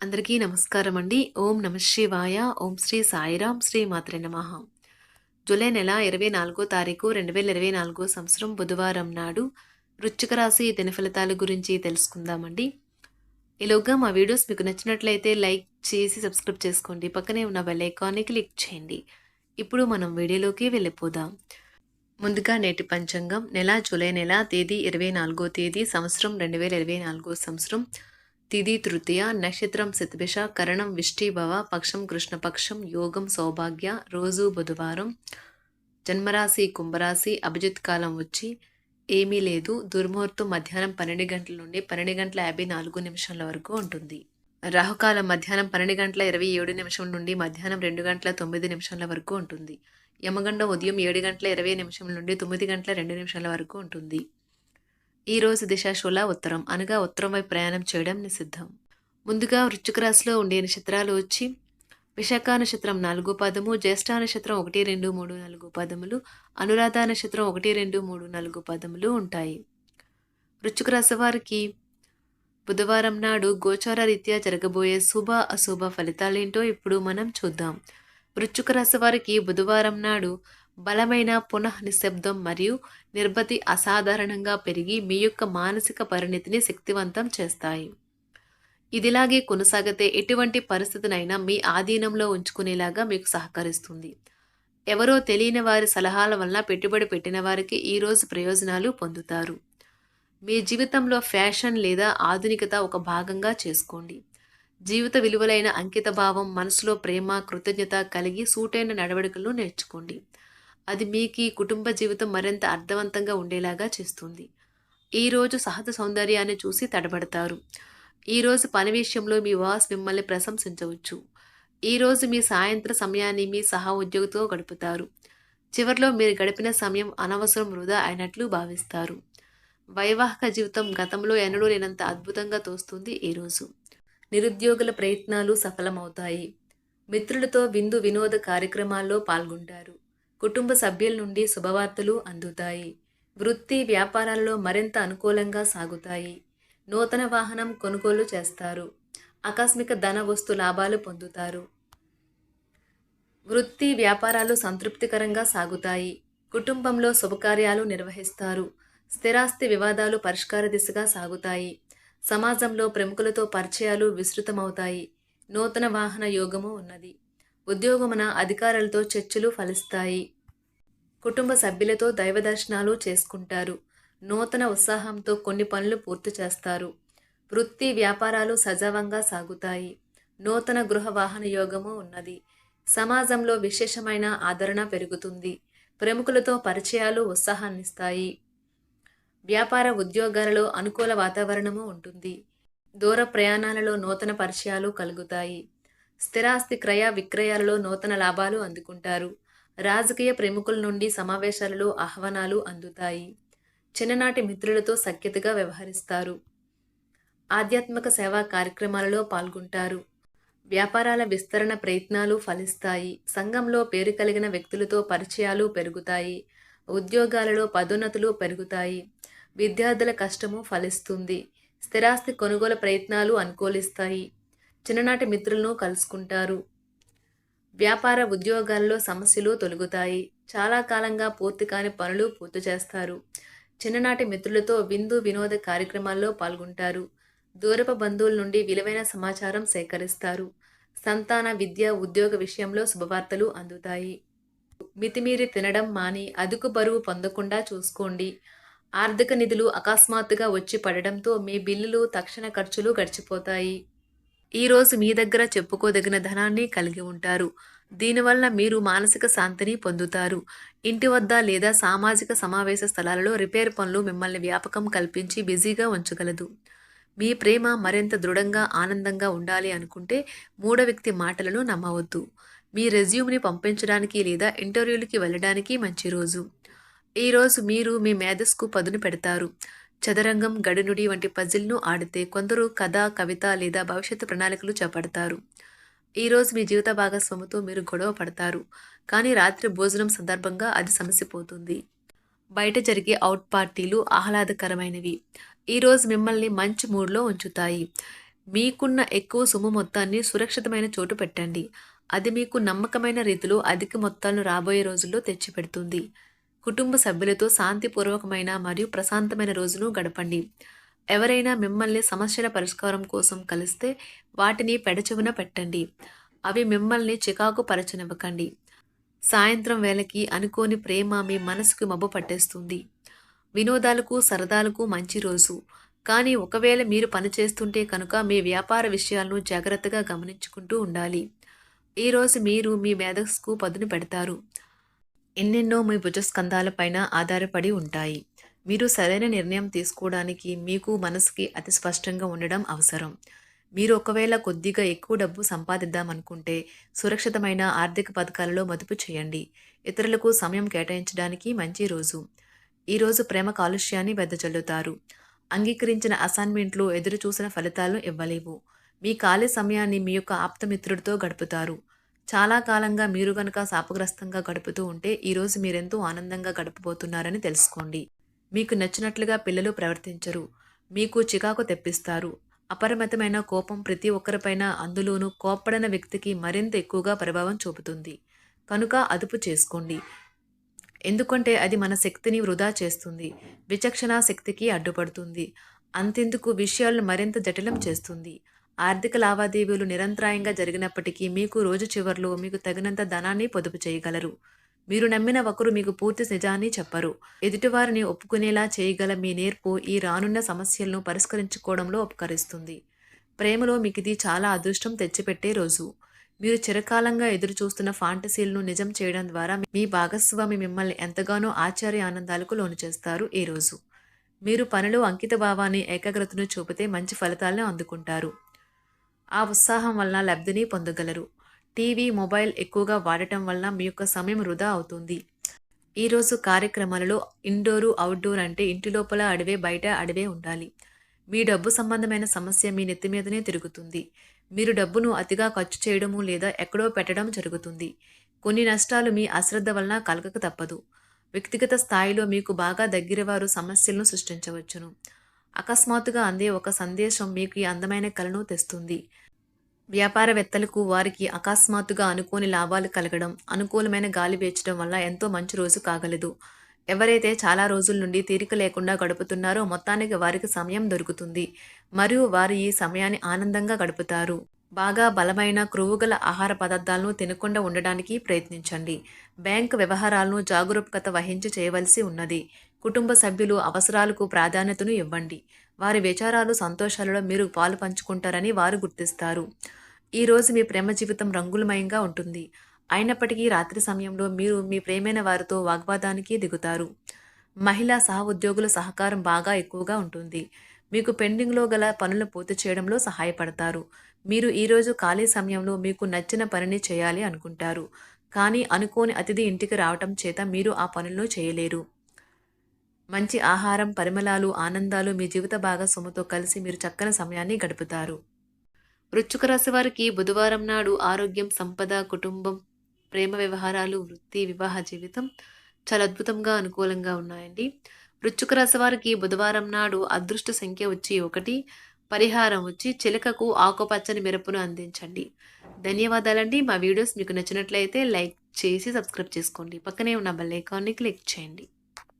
అందరికీ నమస్కారం అండి. ఓం నమ శివాయ. ఓం శ్రీ సాయిరాం. శ్రీ మాత్రే నమః. జూలై నెల 24 తారీఖు 2024 సంవత్సరం బుధవారం నాడు వృశ్చిక రాశి దిన ఫలితాల గురించి తెలుసుకుందామండి. ఈలోగా మా వీడియోస్ మీకు నచ్చినట్లయితే లైక్ చేసి సబ్స్క్రైబ్ చేసుకోండి. పక్కనే ఉన్న బెల్ ఐకాన్ని క్లిక్ చేయండి. ఇప్పుడు మనం వీడియోలోకి వెళ్ళిపోదాం. ముందుగా నేటి పంచాంగం జూలై నెల తేదీ 24 తేదీ సంవత్సరం 2024 సంవత్సరం తిథి తృతీయ నక్షత్రం శతభిష కరణం విష్టిభవ పక్షం కృష్ణపక్షం యోగం సౌభాగ్య రోజు బుధవారం జన్మరాశి కుంభరాశి అభిజిత్ కాలం వచ్చి ఏమీ లేదు. దుర్ముహూర్తం మధ్యాహ్నం 12 గంటల నుండి 12 గంటల 54 నిమిషాల వరకు ఉంటుంది. రాహుకాలం మధ్యాహ్నం 12 గంటల 27 నిమిషం నుండి మధ్యాహ్నం 2 గంటల 9 నిమిషాల వరకు ఉంటుంది. యమగండం ఉదయం 7 గంటల 20 నిమిషం నుండి 9 గంటల 2 నిమిషాల వరకు ఉంటుంది. ఈ రోజు దిశ శూల ఉత్తరం అనగా ఉత్తరం వైపు ప్రయాణం చేయడం నిషిద్ధం. ముందుగా వృశ్చిక రాశిలో ఉండే నక్షత్రాలు వచ్చి విశాఖ నక్షత్రం 4 పదము, జ్యేష్ఠ నక్షత్రం 1, 2, 3, 4 పదములు, అనురాధ నక్షత్రం 1, 2, 3, 4 పదములు ఉంటాయి. వృశ్చిక రాశి వారికి బుధవారం నాడు గోచార రీత్యా జరగబోయే శుభ అశుభ ఫలితాలేంటో ఇప్పుడు మనం చూద్దాం. వృశ్చిక రాశి వారికి బుధవారం నాడు బలమైన పునః నిశ్శబ్దం మరియు నిర్భతి అసాధారణంగా పెరిగి మీ యొక్క మానసిక పరిణతిని శక్తివంతం చేస్తాయి. ఇదిలాగే కొనసాగితే ఎటువంటి పరిస్థితినైనా మీ ఆధీనంలో ఉంచుకునేలాగా మీకు సహకరిస్తుంది. ఎవరో తెలియని వారి సలహాల వల్ల పెట్టుబడి పెట్టిన వారికి ఈరోజు ప్రయోజనాలు పొందుతారు. మీ జీవితంలో ఫ్యాషన్ లేదా ఆధునికత ఒక భాగంగా చేసుకోండి. జీవిత విలువలైన అంకిత భావం, మనసులో ప్రేమ, కృతజ్ఞత కలిగి సూటైన నడవడికలను నేర్చుకోండి. అది మీకు కుటుంబ జీవితం మరింత అర్థవంతంగా ఉండేలాగా చేస్తుంది. ఈరోజు సహజ సౌందర్యాన్ని చూసి తడబడతారు. ఈరోజు పని విషయంలో మీ బాస్ మిమ్మల్ని ప్రశంసించవచ్చు. ఈరోజు మీ సాయంత్ర సమయాన్ని మీ సహ ఉద్యోగితో గడుపుతారు. చివరిలో మీరు గడిపిన సమయం అనవసరం వృధా అయినట్లు భావిస్తారు. వైవాహిక జీవితం గతంలో ఎన్నడూ లేనంత అద్భుతంగా తోస్తుంది. ఈరోజు నిరుద్యోగుల ప్రయత్నాలు సఫలమవుతాయి. మిత్రులతో విందు వినోద కార్యక్రమాల్లో పాల్గొంటారు. కుటుంబ సభ్యుల నుండి శుభవార్తలు అందుతాయి. వృత్తి వ్యాపారాల్లో మరింత అనుకూలంగా సాగుతాయి. నూతన వాహనం కొనుగోలు చేస్తారు. ఆకస్మిక ధన వస్తు లాభాలు పొందుతారు. వృత్తి వ్యాపారాలు సంతృప్తికరంగా సాగుతాయి. కుటుంబంలో శుభకార్యాలు నిర్వహిస్తారు. స్థిరాస్తి వివాదాలు పరిష్కార దిశగా సాగుతాయి. సమాజంలో ప్రముఖులతో పరిచయాలు విస్తృతమవుతాయి. నూతన వాహన యోగము ఉన్నది. ఉద్యోగమున అధికారులతో చర్చలు ఫలిస్తాయి. కుటుంబ సభ్యులతో దైవ దర్శనాలు చేసుకుంటారు. నూతన ఉత్సాహంతో కొన్ని పనులు పూర్తి చేస్తారు. వృత్తి వ్యాపారాలు సజావంగా సాగుతాయి. నూతన గృహ వాహన యోగము ఉన్నది. సమాజంలో విశేషమైన ఆదరణ పెరుగుతుంది. ప్రముఖులతో పరిచయాలు ఉత్సాహాన్నిస్తాయి. వ్యాపార ఉద్యోగాలలో అనుకూల వాతావరణము ఉంటుంది. దూర ప్రయాణాలలో నూతన పరిచయాలు కలుగుతాయి. స్థిరాస్తి క్రయ విక్రయాలలో నూతన లాభాలు అందుకుంటారు. రాజకీయ ప్రముఖుల నుండి సమావేశాలలో ఆహ్వానాలు అందుతాయి. చిన్ననాటి మిత్రులతో సఖ్యతగా వ్యవహరిస్తారు. ఆధ్యాత్మిక సేవా కార్యక్రమాలలో పాల్గొంటారు. వ్యాపారాల విస్తరణ ప్రయత్నాలు ఫలిస్తాయి. సంఘంలో పేరు కలిగిన వ్యక్తులతో పరిచయాలు పెరుగుతాయి. ఉద్యోగాలలో పదోన్నతులు పెరుగుతాయి. విద్యార్థుల కష్టము ఫలిస్తుంది. స్థిరాస్తి కొనుగోలు ప్రయత్నాలు అనుకూలిస్తాయి. చిన్ననాటి మిత్రులను కలుసుకుంటారు. వ్యాపార ఉద్యోగాల్లో సమస్యలు తొలగుతాయి. చాలా కాలంగా పూర్తి కాని పనులు పూర్తి చేస్తారు. చిన్ననాటి మిత్రులతో విందు వినోద కార్యక్రమాల్లో పాల్గొంటారు. దూరపు బంధువుల నుండి విలువైన సమాచారం సేకరిస్తారు. సంతాన విద్య ఉద్యోగ విషయంలో శుభవార్తలు అందుతాయి. మితిమీరి తినడం మాని అదుపు బరువు పొందకుండా చూసుకోండి. ఆర్థిక నిధులు అకస్మాత్తుగా వచ్చి పడడంతో మీ బిల్లులు తక్షణ ఖర్చులు గడిచిపోతాయి. ఈరోజు మీ దగ్గర చెప్పుకోదగిన ధనాన్ని కలిగి ఉంటారు. దీనివల్ల మీరు మానసిక శాంతిని పొందుతారు. ఇంటి వద్ద లేదా సామాజిక సమావేశ స్థలాలలో రిపేర్ పనులు మిమ్మల్ని వ్యాపకం కల్పించి బిజీగా ఉంచగలదు. మీ ప్రేమ మరింత దృఢంగా ఆనందంగా ఉండాలి అనుకుంటే మూడో వ్యక్తి మాటలను నమ్మవద్దు. మీ రెజ్యూమ్ని పంపించడానికి లేదా ఇంటర్వ్యూలకి వెళ్ళడానికి మంచి రోజు. ఈరోజు మీరు మీ మేధస్సుకు పదును పెడతారు. చదరంగం, గడినుడి వంటి పజిల్ను ఆడితే కొందరు కథ, కవిత లేదా భవిష్యత్తు ప్రణాళికలు చేపడతారు. ఈరోజు మీ జీవిత భాగస్వామితో మీరు గొడవ పడతారు. కానీ రాత్రి భోజనం సందర్భంగా అది సమసిపోతుంది. బయట జరిగే అవుట్ పార్టీలు ఆహ్లాదకరమైనవి. ఈరోజు మిమ్మల్ని మంచి మూడ్లో ఉంచుతాయి. మీకున్న ఎక్కువ సొమ్ము మొత్తాన్ని సురక్షితమైన చోటు పెట్టండి. అది మీకు నమ్మకమైన రీతిలో అధిక మొత్తాలను రాబోయే రోజుల్లో తెచ్చిపెడుతుంది. కుటుంబ సభ్యులతో శాంతిపూర్వకమైన మరియు ప్రశాంతమైన రోజును గడపండి. ఎవరైనా మిమ్మల్ని సమస్యల పరిష్కారం కోసం కలిస్తే వాటిని పెడచెవిన పెట్టండి. అవి మిమ్మల్ని చికాకు పరచనివ్వకండి. సాయంత్రం వేళకి అనుకోని ప్రేమ మీ మనసుకు మబ్బు పట్టేస్తుంది. వినోదాలకు, సరదాలకు మంచి రోజు. కానీ ఒకవేళ మీరు పనిచేస్తుంటే కనుక మీ వ్యాపార విషయాలను జాగ్రత్తగా గమనించుకుంటూ ఉండాలి. ఈరోజు మీరు మీ మేధస్సుకు పదును పెడతారు. ఎన్నెన్నో మీ భుజస్కంధాలపైన ఆధారపడి ఉంటాయి. మీరు సరైన నిర్ణయం తీసుకోవడానికి మీకు మనసుకి అతి స్పష్టంగా ఉండడం అవసరం. మీరు ఒకవేళ కొద్దిగా ఎక్కువ డబ్బు సంపాదిద్దామనుకుంటే సురక్షితమైన ఆర్థిక పథకాలలో మదుపు చేయండి. ఇతరులకు సమయం కేటాయించడానికి మంచి రోజు. ఈరోజు ప్రేమ కాలుష్యాన్ని వెదజల్లుతారు. అంగీకరించిన అసైన్మెంట్లు ఎదురు చూసిన ఫలితాలను ఇవ్వలేవు. మీ ఖాళీ సమయాన్ని మీ యొక్క ఆప్తమిత్రుడితో గడుపుతారు. చాలా కాలంగా మీరు గనక శాపగ్రస్తంగా గడుపుతూ ఉంటే ఈరోజు మీరెంతో ఆనందంగా గడపబోతున్నారని తెలుసుకోండి. మీకు నచ్చినట్లుగా పిల్లలు ప్రవర్తించరు. మీకు చికాకు తెప్పిస్తారు. అపరిమితమైన కోపం ప్రతి ఒక్కరిపైన, అందులోనూ కోప్పడిన వ్యక్తికి మరింత ఎక్కువగా ప్రభావం చూపుతుంది. కనుక అదుపు చేసుకోండి. ఎందుకంటే అది మన శక్తిని వృధా చేస్తుంది. విచక్షణ శక్తికి అడ్డుపడుతుంది. అంతెందుకు విషయాలను మరింత జటిలం చేస్తుంది. ఆర్థిక లావాదేవీలు నిరంతరాయంగా జరిగినప్పటికీ మీకు రోజు చివర్లో మీకు తగినంత ధనాన్ని పొదుపు చేయగలరు. మీరు నమ్మిన ఒకరు మీకు పూర్తి నిజాన్ని చెప్పరు. ఎదుటివారిని ఒప్పుకునేలా చేయగల మీ నేర్పు ఈ రానున్న సమస్యలను పరిష్కరించుకోవడంలో ఉపకరిస్తుంది. ప్రేమలో మీకు ఇది చాలా అదృష్టం తెచ్చిపెట్టే రోజు. మీరు చిరకాలంగా ఎదురుచూస్తున్న ఫాంటసీలను నిజం చేయడం ద్వారా మీ భాగస్వామి మిమ్మల్ని ఎంతగానో ఆశ్చర్య ఆనందాలకు లోను చేస్తారు. ఈ రోజు మీరు పనిలో అంకిత భావాన్ని, ఏకాగ్రతను చూపితే మంచి ఫలితాలను అందుకుంటారు. ఆ ఉత్సాహం వలన లబ్ధిని పొందగలరు. టీవీ, మొబైల్ ఎక్కువగా వాడటం వలన మీ యొక్క సమయం వృధా అవుతుంది. ఈరోజు కార్యక్రమాలలో ఇండోరు, అవుట్డోర్ అంటే ఇంటి లోపల అడవే, బయట అడవే ఉండాలి. మీ డబ్బు సంబంధమైన సమస్య మీ నెత్తి మీదనే తిరుగుతుంది. మీరు డబ్బును అతిగా ఖర్చు చేయడము లేదా ఎక్కడో పెట్టడం జరుగుతుంది. కొన్ని నష్టాలు మీ అశ్రద్ధ వలన కలగక తప్పదు. వ్యక్తిగత స్థాయిలో మీకు బాగా దగ్గరవారు సమస్యలను సృష్టించవచ్చును. అకస్మాత్తుగా అందే ఒక సందేశం మీకు ఈ అందమైన కలను తెస్తుంది. వ్యాపారవేత్తలకు వారికి అకస్మాత్తుగా అనుకోని లాభాలు కలగడం, అనుకూలమైన గాలి వీచడం వల్ల ఎంతో మంచి రోజు కాగలదు. ఎవరైతే చాలా రోజుల నుండి తీరిక లేకుండా గడుపుతున్నారో మొత్తానికి వారికి సమయం దొరుకుతుంది మరియు వారు ఈ సమయాన్ని ఆనందంగా గడుపుతారు. బాగా బలమైన క్రొవ్వుగల ఆహార పదార్థాలను తినకుండా ఉండడానికి ప్రయత్నించండి. బ్యాంకు వ్యవహారాలను జాగరూకత వహించి చేయవలసి ఉన్నది. కుటుంబ సభ్యులు అవసరాలకు ప్రాధాన్యతను ఇవ్వండి. వారి విచారాలు, సంతోషాలలో మీరు పాలు పంచుకుంటారని వారు గుర్తిస్తారు. ఈరోజు మీ ప్రేమ జీవితం రంగులమయంగా ఉంటుంది. అయినప్పటికీ రాత్రి సమయంలో మీరు మీ ప్రేమైన వారితో వాగ్వాదానికి దిగుతారు. మహిళా సహ ఉద్యోగుల సహకారం బాగా ఎక్కువగా ఉంటుంది. మీకు పెండింగ్లో గల పనులను పూర్తి చేయడంలో సహాయపడతారు. మీరు ఈరోజు ఖాళీ సమయంలో మీకు నచ్చిన పనిని చేయాలి అనుకుంటారు. కానీ అనుకోని అతిథి ఇంటికి రావటం చేత మీరు ఆ పనులను చేయలేరు. మంచి ఆహారం, పరిమళాలు, ఆనందాలు మీ జీవిత భాగస్వామితో కలిసి మీరు చక్కని సమయాన్ని గడుపుతారు. వృశ్చిక రాశి వారికి బుధవారం నాడు ఆరోగ్యం, సంపద, కుటుంబం, ప్రేమ వ్యవహారాలు, వృత్తి, వివాహ జీవితం చాలా అద్భుతంగా అనుకూలంగా ఉన్నాయండి. వృశ్చిక రాశి వారికి బుధవారం నాడు అదృష్ట సంఖ్య వచ్చి 1, పరిహారం వచ్చి చిలకకు ఆకుపచ్చని మిరపను అందించండి. ధన్యవాదాలండి. మా వీడియోస్ మీకు నచ్చినట్లయితే లైక్ చేసి సబ్స్క్రైబ్ చేసుకోండి. పక్కనే ఉన్న బెల్ ఐకాన్ని క్లిక్ చేయండి.